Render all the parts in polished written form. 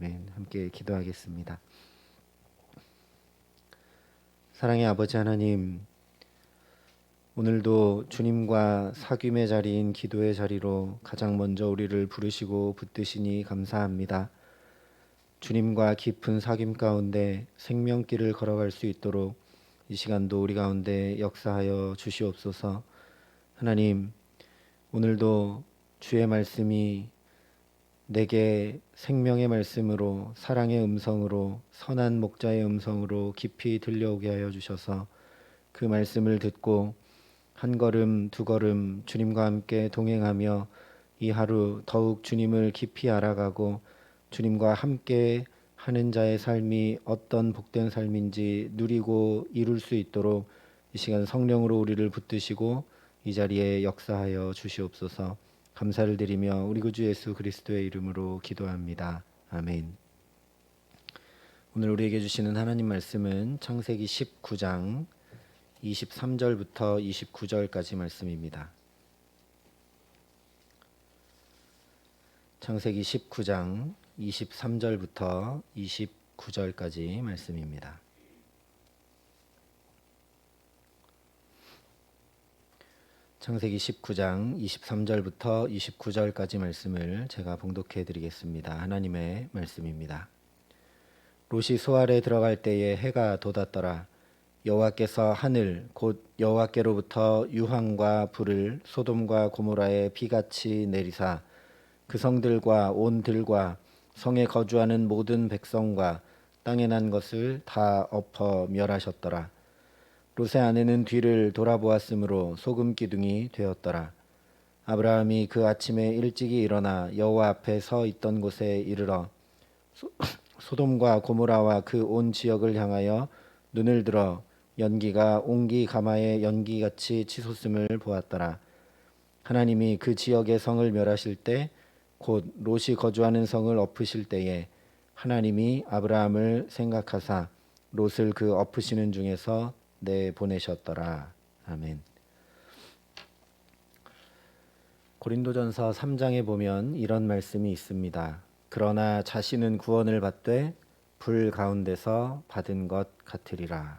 아멘. 함께 기도하겠습니다. 사랑의 아버지 하나님, 오늘도 주님과 사귐의 자리인 기도의 자리로 가장 먼저 우리를 부르시고 붙드시니 감사합니다. 주님과 깊은 사귐 가운데 생명길을 걸어갈 수 있도록 이 시간도 우리 가운데 역사하여 주시옵소서. 하나님, 오늘도 주의 말씀이 내게 생명의 말씀으로, 사랑의 음성으로, 선한 목자의 음성으로 깊이 들려오게 하여 주셔서 그 말씀을 듣고 한 걸음 두 걸음 주님과 함께 동행하며 이 하루 더욱 주님을 깊이 알아가고 주님과 함께 하는 자의 삶이 어떤 복된 삶인지 누리고 이룰 수 있도록 이 시간 성령으로 우리를 붙드시고 이 자리에 역사하여 주시옵소서. 감사를 드리며 우리 구주 예수 그리스도의 이름으로 기도합니다. 아멘. 오늘 우리에게 주시는 하나님 말씀은 창세기 19장 23절부터 29절까지 말씀입니다. 창세기 19장 23절부터 29절까지 말씀입니다. 창세기 19장 23절부터 29절까지 말씀을 제가 봉독해 드리겠습니다. 하나님의 말씀입니다. 롯이 소알에 들어갈 때에 해가 돋았더라. 여호와께서 하늘 곧 여호와께로부터 유황과 불을 소돔과 고모라에 비같이 내리사 그 성들과 온 들과 성에 거주하는 모든 백성과 땅에 난 것을 다 엎어 멸하셨더라. 롯의 아내는 뒤를 돌아보았으므로 소금 기둥이 되었더라. 아브라함이 그 아침에 일찍이 일어나 여호와 앞에 서 있던 곳에 이르러 소돔과 고모라와 그 온 지역을 향하여 눈을 들어 연기가 옹기 가마의 연기같이 치솟음을 보았더라. 하나님이 그 지역의 성을 멸하실 때 곧 롯이 거주하는 성을 엎으실 때에 하나님이 아브라함을 생각하사 롯을 그 엎으시는 중에서 내보내셨더라. 아멘. 고린도전서 3장에 보면 이런 말씀이 있습니다. 그러나 자신은 구원을 받되 불 가운데서 받은 것 같으리라.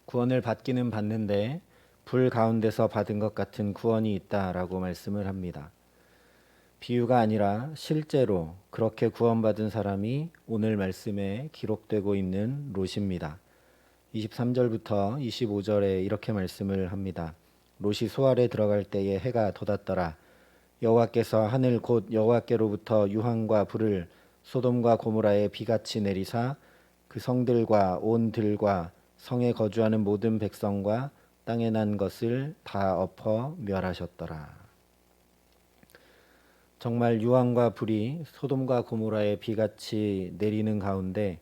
구원을 받기는 받는데 불 가운데서 받은 것 같은 구원이 있다라고 말씀을 합니다. 비유가 아니라 실제로 그렇게 구원받은 사람이 오늘 말씀에 기록되고 있는 롯입니다. 23절부터 25절에 이렇게 말씀을 합니다. 롯이 소알에 들어갈 때에 해가 돋았더라. 여호와께서 하늘 곧 여호와께로부터 유황과 불을 소돔과 고모라에 비같이 내리사 그 성들과 온 들과 성에 거주하는 모든 백성과 땅에 난 것을 다 엎어 멸하셨더라. 정말 유황과 불이 소돔과 고모라에 비같이 내리는 가운데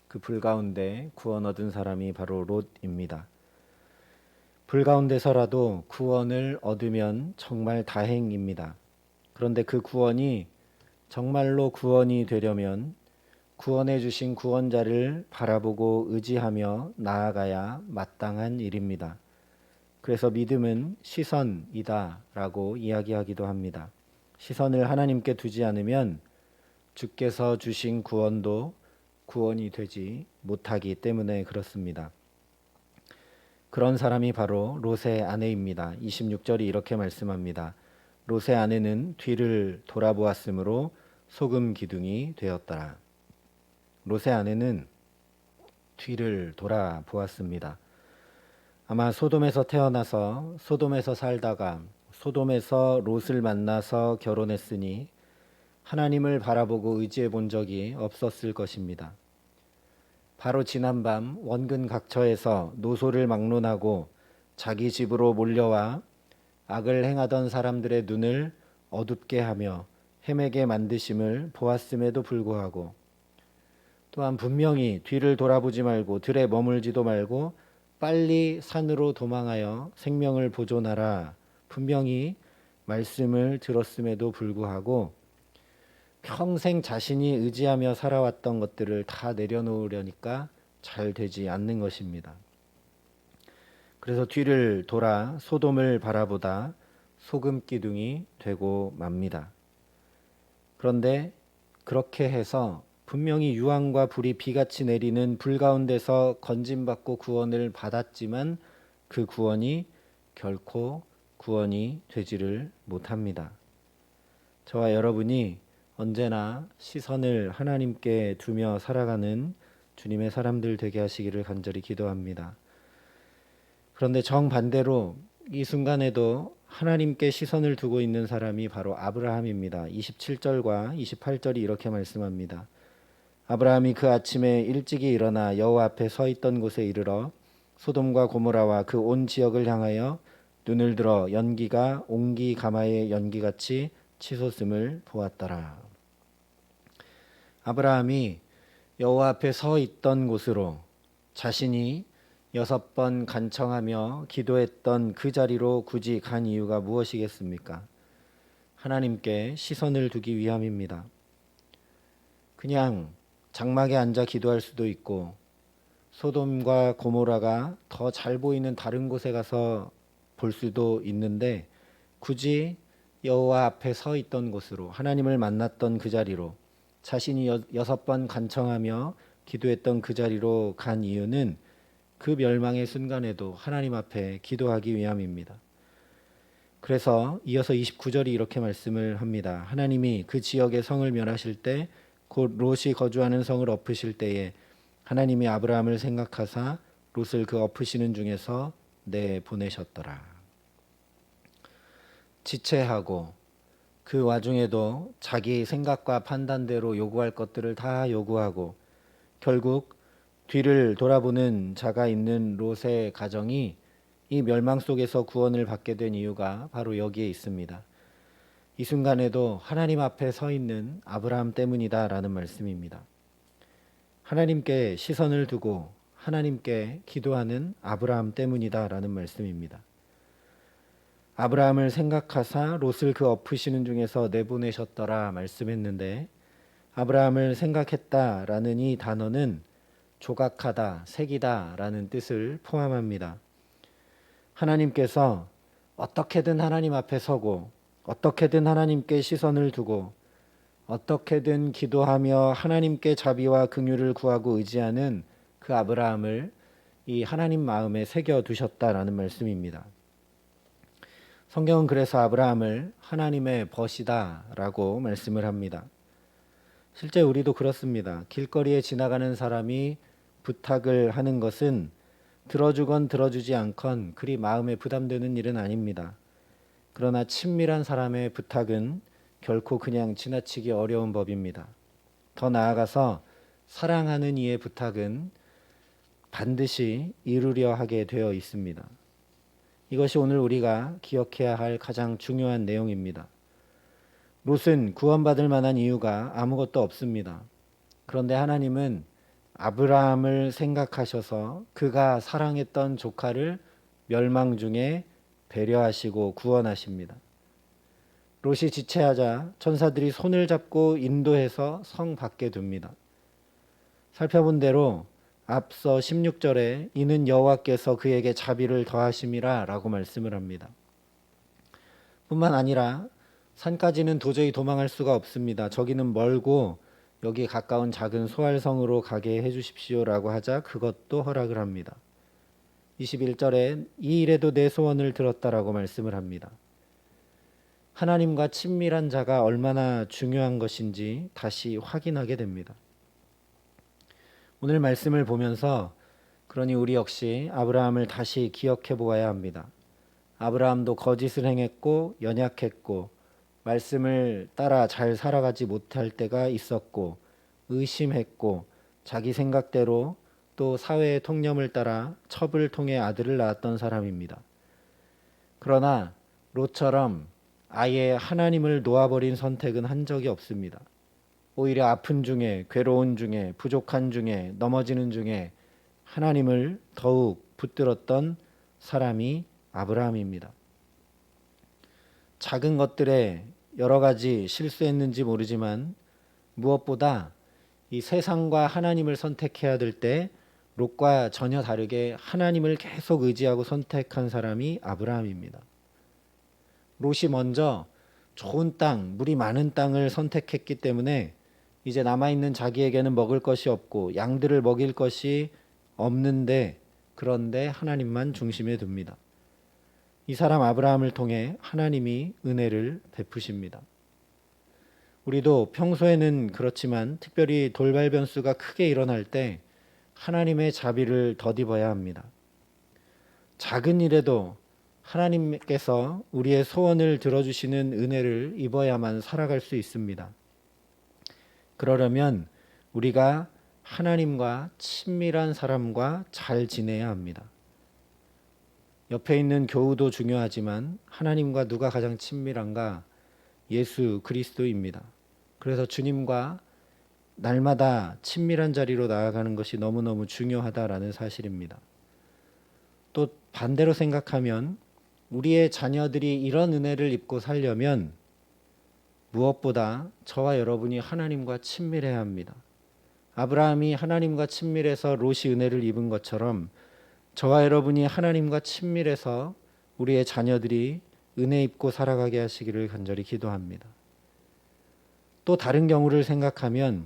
그 불 가운데 구원 얻은 사람이 바로 롯입니다. 불 가운데서라도 구원을 얻으면 정말 다행입니다. 그런데 그 구원이 정말로 구원이 되려면 구원해 주신 구원자를 바라보고 의지하며 나아가야 마땅한 일입니다. 그래서 믿음은 시선이다라고 이야기하기도 합니다. 시선을 하나님께 두지 않으면 주께서 주신 구원도 구원이 되지 못하기 때문에 그렇습니다. 그런 사람이 바로 롯의 아내입니다. 26절이 이렇게 말씀합니다. 롯의 아내는 뒤를 돌아보았으므로 소금 기둥이 되었더라. 롯의 아내는 뒤를 돌아보았습니다. 아마 소돔에서 태어나서 소돔에서 살다가 소돔에서 롯을 만나서 결혼했으니 하나님을 바라보고 의지해 본 적이 없었을 것입니다. 바로 지난밤 원근 각처에서 노소를 막론하고 자기 집으로 몰려와 악을 행하던 사람들의 눈을 어둡게 하며 헤매게 만드심을 보았음에도 불구하고 또한 분명히 뒤를 돌아보지 말고 들에 머물지도 말고 빨리 산으로 도망하여 생명을 보존하라 분명히 말씀을 들었음에도 불구하고 평생 자신이 의지하며 살아왔던 것들을 다 내려놓으려니까 잘 되지 않는 것입니다. 그래서 뒤를 돌아 소돔을 바라보다 소금 기둥이 되고 맙니다. 그런데 그렇게 해서 분명히 유황과 불이 비같이 내리는 불 가운데서 건짐받고 구원을 받았지만 그 구원이 결코 구원이 되지를 못합니다. 저와 여러분이 언제나 시선을 하나님께 두며 살아가는 주님의 사람들 되게 하시기를 간절히 기도합니다. 그런데 정반대로 이 순간에도 하나님께 시선을 두고 있는 사람이 바로 아브라함입니다. 27절과 28절이 이렇게 말씀합니다. 아브라함이 그 아침에 일찍이 일어나 여호와 앞에 서 있던 곳에 이르러 소돔과 고모라와 그 온 지역을 향하여 눈을 들어 연기가 옹기 가마의 연기같이 치솟음을 보았더라. 아브라함이 여호와 앞에 서 있던 곳으로 자신이 6번 간청하며 기도했던 그 자리로 굳이 간 이유가 무엇이겠습니까? 하나님께 시선을 두기 위함입니다. 그냥 장막에 앉아 기도할 수도 있고 소돔과 고모라가 더 잘 보이는 다른 곳에 가서 볼 수도 있는데 굳이 여호와 앞에 서 있던 곳으로 하나님을 만났던 그 자리로 자신이 6번 간청하며 기도했던 그 자리로 간 이유는 그 멸망의 순간에도 하나님 앞에 기도하기 위함입니다. 그래서 이어서 29절이 이렇게 말씀을 합니다. 하나님이 그 지역의 성을 멸하실 때 곧 롯이 거주하는 성을 엎으실 때에 하나님이 아브라함을 생각하사 롯을 그 엎으시는 중에서 내보내셨더라. 지체하고 그 와중에도 자기 생각과 판단대로 요구할 것들을 다 요구하고 결국 뒤를 돌아보는 자가 있는 롯의 가정이 이 멸망 속에서 구원을 받게 된 이유가 바로 여기에 있습니다. 이 순간에도 하나님 앞에 서 있는 아브라함 때문이다라는 말씀입니다. 하나님께 시선을 두고 하나님께 기도하는 아브라함 때문이다라는 말씀입니다. 아브라함을 생각하사 롯을 그 엎으시는 중에서 내보내셨더라 말씀했는데 아브라함을 생각했다라는 이 단어는 조각하다, 새기다라는 뜻을 포함합니다. 하나님께서 어떻게든 하나님 앞에 서고 어떻게든 하나님께 시선을 두고 어떻게든 기도하며 하나님께 자비와 긍휼을 구하고 의지하는 그 아브라함을 이 하나님 마음에 새겨 두셨다라는 말씀입니다. 성경은 그래서 아브라함을 하나님의 벗이다라고 말씀을 합니다. 실제 우리도 그렇습니다. 길거리에 지나가는 사람이 부탁을 하는 것은 들어주건 들어주지 않건 그리 마음에 부담되는 일은 아닙니다. 그러나 친밀한 사람의 부탁은 결코 그냥 지나치기 어려운 법입니다. 더 나아가서 사랑하는 이의 부탁은 반드시 이루려 하게 되어 있습니다. 이것이 오늘 우리가 기억해야 할 가장 중요한 내용입니다. 롯은 구원받을 만한 이유가 아무것도 없습니다. 그런데 하나님은 아브라함을 생각하셔서 그가 사랑했던 조카를 멸망 중에 배려하시고 구원하십니다. 롯이 지체하자 천사들이 손을 잡고 인도해서 성 밖에 둡니다. 살펴본 대로 앞서 16절에 이는 여호와께서 그에게 자비를 더하심이라 라고 말씀을 합니다. 뿐만 아니라 산까지는 도저히 도망할 수가 없습니다. 저기는 멀고 여기 가까운 작은 소알성으로 가게 해주십시오 라고 하자 그것도 허락을 합니다. 21절에 이 일에도 내 소원을 들었다라고 말씀을 합니다. 하나님과 친밀한 자가 얼마나 중요한 것인지 다시 확인하게 됩니다. 오늘 말씀을 보면서 그러니 우리 역시 아브라함을 다시 기억해 보아야 합니다. 아브라함도 거짓을 행했고 연약했고 말씀을 따라 잘 살아가지 못할 때가 있었고 의심했고 자기 생각대로 또 사회의 통념을 따라 첩을 통해 아들을 낳았던 사람입니다. 그러나 롯처럼 아예 하나님을 놓아버린 선택은 한 적이 없습니다. 오히려 아픈 중에, 괴로운 중에, 부족한 중에, 넘어지는 중에 하나님을 더욱 붙들었던 사람이 아브라함입니다. 작은 것들에 여러 가지 실수했는지 모르지만 무엇보다 이 세상과 하나님을 선택해야 될 때 롯과 전혀 다르게 하나님을 계속 의지하고 선택한 사람이 아브라함입니다. 롯이 먼저 좋은 땅, 물이 많은 땅을 선택했기 때문에 이제 남아있는 자기에게는 먹을 것이 없고 양들을 먹일 것이 없는데, 그런데 하나님만 중심에 둡니다. 이 사람 아브라함을 통해 하나님이 은혜를 베푸십니다. 우리도 평소에는 그렇지만 특별히 돌발 변수가 크게 일어날 때 하나님의 자비를 덧입어야 합니다. 작은 일에도 하나님께서 우리의 소원을 들어주시는 은혜를 입어야만 살아갈 수 있습니다. 그러려면 우리가 하나님과 친밀한 사람과 잘 지내야 합니다. 옆에 있는 교우도 중요하지만 하나님과 누가 가장 친밀한가? 예수 그리스도입니다. 그래서 주님과 날마다 친밀한 자리로 나아가는 것이 너무너무 중요하다라는 사실입니다. 또 반대로 생각하면 우리의 자녀들이 이런 은혜를 입고 살려면 무엇보다 저와 여러분이 하나님과 친밀해야 합니다. 아브라함이 하나님과 친밀해서 롯이 은혜를 입은 것처럼 저와 여러분이 하나님과 친밀해서 우리의 자녀들이 은혜 입고 살아가게 하시기를 간절히 기도합니다. 또 다른 경우를 생각하면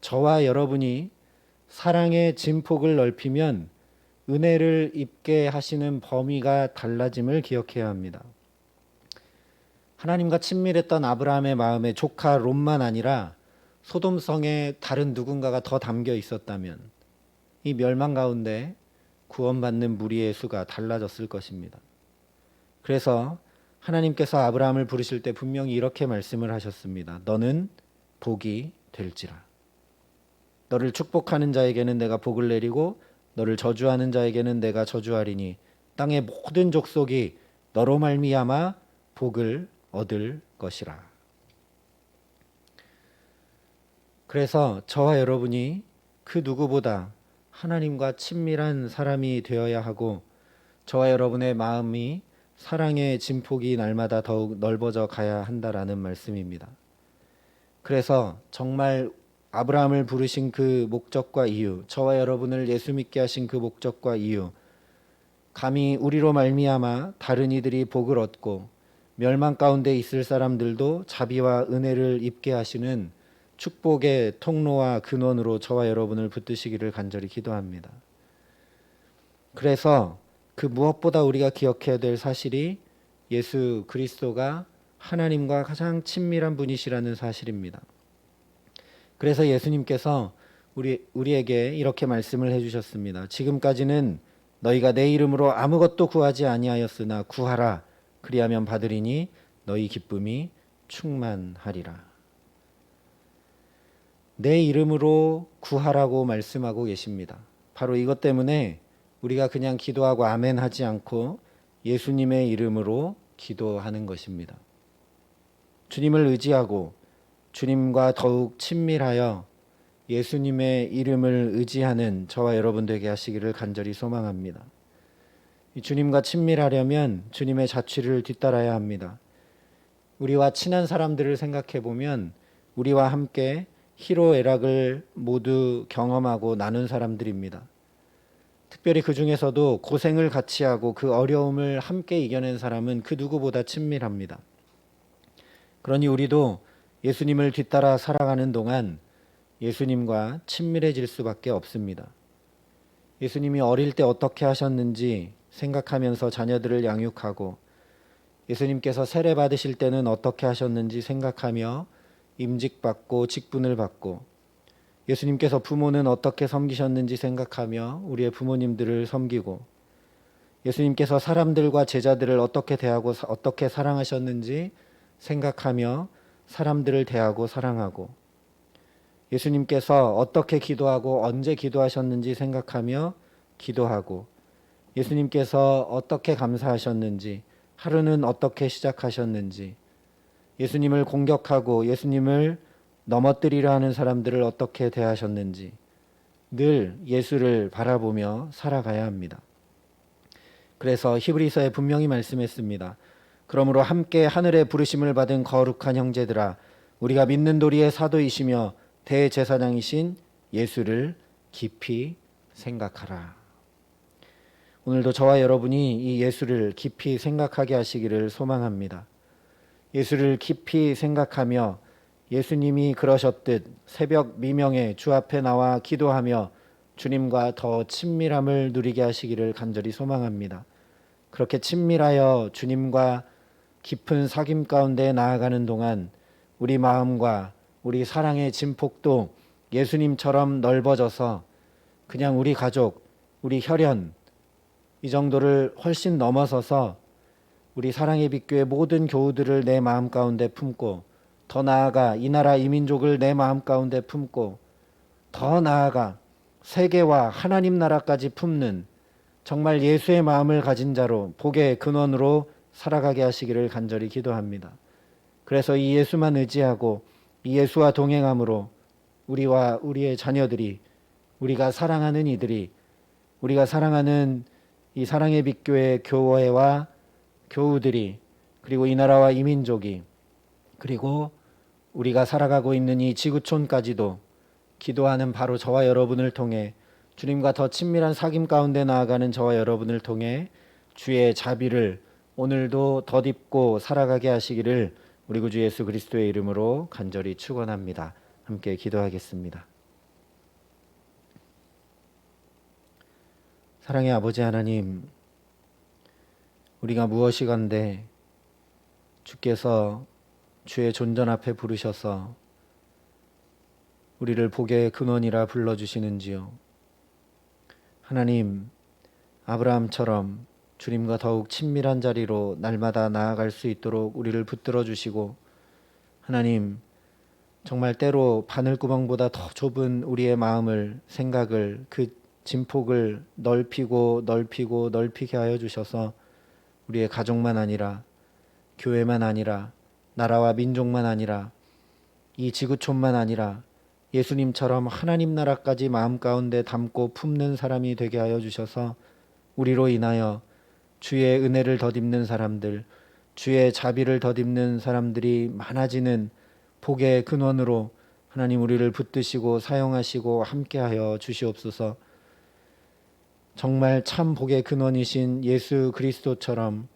저와 여러분이 사랑의 진폭을 넓히면 은혜를 입게 하시는 범위가 달라짐을 기억해야 합니다. 하나님과 친밀했던 아브라함의 마음에 조카 롯만 아니라 소돔성에 다른 누군가가 더 담겨 있었다면 이 멸망 가운데 구원받는 무리의 수가 달라졌을 것입니다. 그래서 하나님께서 아브라함을 부르실 때 분명히 이렇게 말씀을 하셨습니다. 너는 복이 될지라. 너를 축복하는 자에게는 내가 복을 내리고 너를 저주하는 자에게는 내가 저주하리니 땅의 모든 족속이 너로 말미암아 복을 얻을 것이라. 그래서 저와 여러분이 그 누구보다 하나님과 친밀한 사람이 되어야 하고 저와 여러분의 마음이 사랑의 진폭이 날마다 더욱 넓어져 가야 한다라는 말씀입니다. 그래서 정말 아브라함을 부르신 그 목적과 이유, 저와 여러분을 예수 믿게 하신 그 목적과 이유, 감히 우리로 말미암아 다른 이들이 복을 얻고 멸망 가운데 있을 사람들도 자비와 은혜를 입게 하시는 축복의 통로와 근원으로 저와 여러분을 붙드시기를 간절히 기도합니다. 그래서 그 무엇보다 우리가 기억해야 될 사실이 예수 그리스도가 하나님과 가장 친밀한 분이시라는 사실입니다. 그래서 예수님께서 우리에게 이렇게 말씀을 해주셨습니다. 지금까지는 너희가 내 이름으로 아무것도 구하지 아니하였으나 구하라. 그리하면 받으리니 너희 기쁨이 충만하리라. 내 이름으로 구하라고 말씀하고 계십니다. 바로 이것 때문에 우리가 그냥 기도하고 아멘 하지 않고 예수님의 이름으로 기도하는 것입니다. 주님을 의지하고 주님과 더욱 친밀하여 예수님의 이름을 의지하는 저와 여러분 되게 하시기를 간절히 소망합니다. 주님과 친밀하려면 주님의 자취를 뒤따라야 합니다. 우리와 친한 사람들을 생각해 보면 우리와 함께 희로애락을 모두 경험하고 나눈 사람들입니다. 특별히 그 중에서도 고생을 같이 하고 그 어려움을 함께 이겨낸 사람은 그 누구보다 친밀합니다. 그러니 우리도 예수님을 뒤따라 살아가는 동안 예수님과 친밀해질 수밖에 없습니다. 예수님이 어릴 때 어떻게 하셨는지 생각하면서 자녀들을 양육하고 예수님께서 세례 받으실 때는 어떻게 하셨는지 생각하며 임직받고 직분을 받고 예수님께서 부모는 어떻게 섬기셨는지 생각하며 우리의 부모님들을 섬기고 예수님께서 사람들과 제자들을 어떻게 대하고 어떻게 사랑하셨는지 생각하며 사람들을 대하고 사랑하고 예수님께서 어떻게 기도하고 언제 기도하셨는지 생각하며 기도하고 예수님께서 어떻게 감사하셨는지 하루는 어떻게 시작하셨는지 예수님을 공격하고 예수님을 넘어뜨리려 하는 사람들을 어떻게 대하셨는지 늘 예수를 바라보며 살아가야 합니다. 그래서 히브리서에 분명히 말씀했습니다. 그러므로 함께 하늘의 부르심을 받은 거룩한 형제들아 우리가 믿는 도리의 사도이시며 대제사장이신 예수를 깊이 생각하라. 오늘도 저와 여러분이 이 예수를 깊이 생각하게 하시기를 소망합니다. 예수를 깊이 생각하며 예수님이 그러셨듯 새벽 미명에 주 앞에 나와 기도하며 주님과 더 친밀함을 누리게 하시기를 간절히 소망합니다. 그렇게 친밀하여 주님과 깊은 사귐 가운데 나아가는 동안 우리 마음과 우리 사랑의 진폭도 예수님처럼 넓어져서 그냥 우리 가족, 우리 혈연 이 정도를 훨씬 넘어서서 우리 사랑의 빛교회 모든 교우들을 내 마음 가운데 품고, 더 나아가 이 나라 이 민족을 내 마음 가운데 품고, 더 나아가 세계와 하나님 나라까지 품는 정말 예수의 마음을 가진 자로 복의 근원으로 살아가게 하시기를 간절히 기도합니다. 그래서 이 예수만 의지하고 이 예수와 동행함으로 우리와 우리의 자녀들이, 우리가 사랑하는 이들이, 우리가 사랑하는 이 사랑의 빛교회 교회와 교우들이, 그리고 이 나라와 이 민족이, 그리고 우리가 살아가고 있는 이 지구촌까지도 기도하는 바로 저와 여러분을 통해, 주님과 더 친밀한 사귐 가운데 나아가는 저와 여러분을 통해 주의 자비를 오늘도 덧입고 살아가게 하시기를 우리 구주 예수 그리스도의 이름으로 간절히 축원합니다. 함께 기도하겠습니다. 사랑의 아버지 하나님, 우리가 무엇이건대 주께서 주의 존전 앞에 부르셔서 우리를 복의 근원이라 불러주시는지요. 하나님, 아브라함처럼 주님과 더욱 친밀한 자리로 날마다 나아갈 수 있도록 우리를 붙들어 주시고, 하나님, 정말 때로 바늘구멍보다 더 좁은 우리의 마음을, 생각을, 그 진폭을 넓히게 하여 주셔서 우리의 가족만 아니라, 교회만 아니라, 나라와 민족만 아니라, 이 지구촌만 아니라 예수님처럼 하나님 나라까지 마음 가운데 담고 품는 사람이 되게 하여 주셔서 우리로 인하여 주의 은혜를 덧입는 사람들, 주의 자비를 덧입는 사람들이 많아지는 복의 근원으로 하나님 우리를 붙드시고 사용하시고 함께하여 주시옵소서. 정말 참 복의 근원이신 예수 그리스도처럼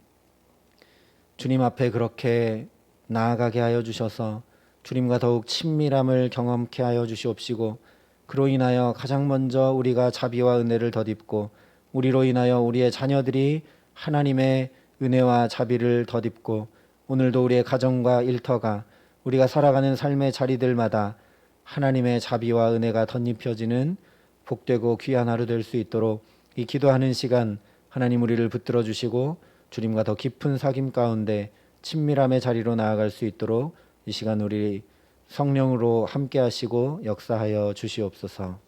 주님 앞에 그렇게 나아가게 하여 주셔서 주님과 더욱 친밀함을 경험케 하여 주시옵시고, 그로 인하여 가장 먼저 우리가 자비와 은혜를 덧입고, 우리로 인하여 우리의 자녀들이 하나님의 은혜와 자비를 덧입고, 오늘도 우리의 가정과 일터가, 우리가 살아가는 삶의 자리들마다 하나님의 자비와 은혜가 덧입혀지는 복되고 귀한 하루 될 수 있도록 이 기도하는 시간 하나님 우리를 붙들어 주시고 주님과 더 깊은 사귐 가운데 친밀함의 자리로 나아갈 수 있도록 이 시간 우리 성령으로 함께 하시고 역사하여 주시옵소서.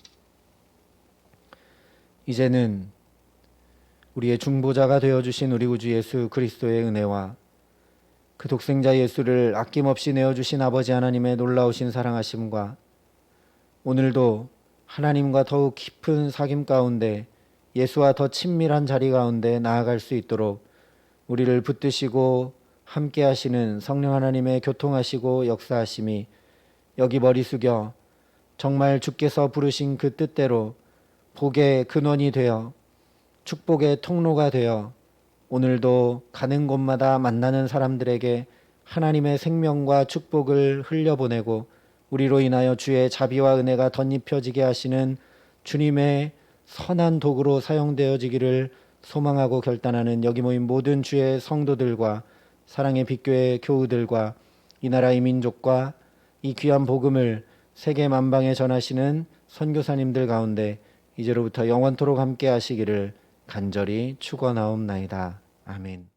이제는 우리의 중보자가 되어주신 우리 구주 예수 그리스도의 은혜와 그 독생자 예수를 아낌없이 내어주신 아버지 하나님의 놀라우신 사랑하심과 오늘도 하나님과 더욱 깊은 사귐 가운데 예수와 더 친밀한 자리 가운데 나아갈 수 있도록 우리를 붙드시고 함께 하시는 성령 하나님의 교통하시고 역사하심이 여기 머리 숙여 정말 주께서 부르신 그 뜻대로 복의 근원이 되어 축복의 통로가 되어 오늘도 가는 곳마다 만나는 사람들에게 하나님의 생명과 축복을 흘려보내고 우리로 인하여 주의 자비와 은혜가 덧입혀지게 하시는 주님의 선한 도구로 사용되어지기를 소망하고 결단하는 여기 모인 모든 주의 성도들과 사랑의 빛교회 교우들과 이 나라 이 민족과 이 귀한 복음을 세계 만방에 전하시는 선교사님들 가운데 이제로부터 영원토록 함께 하시기를 간절히 축원하옵나이다. 아멘.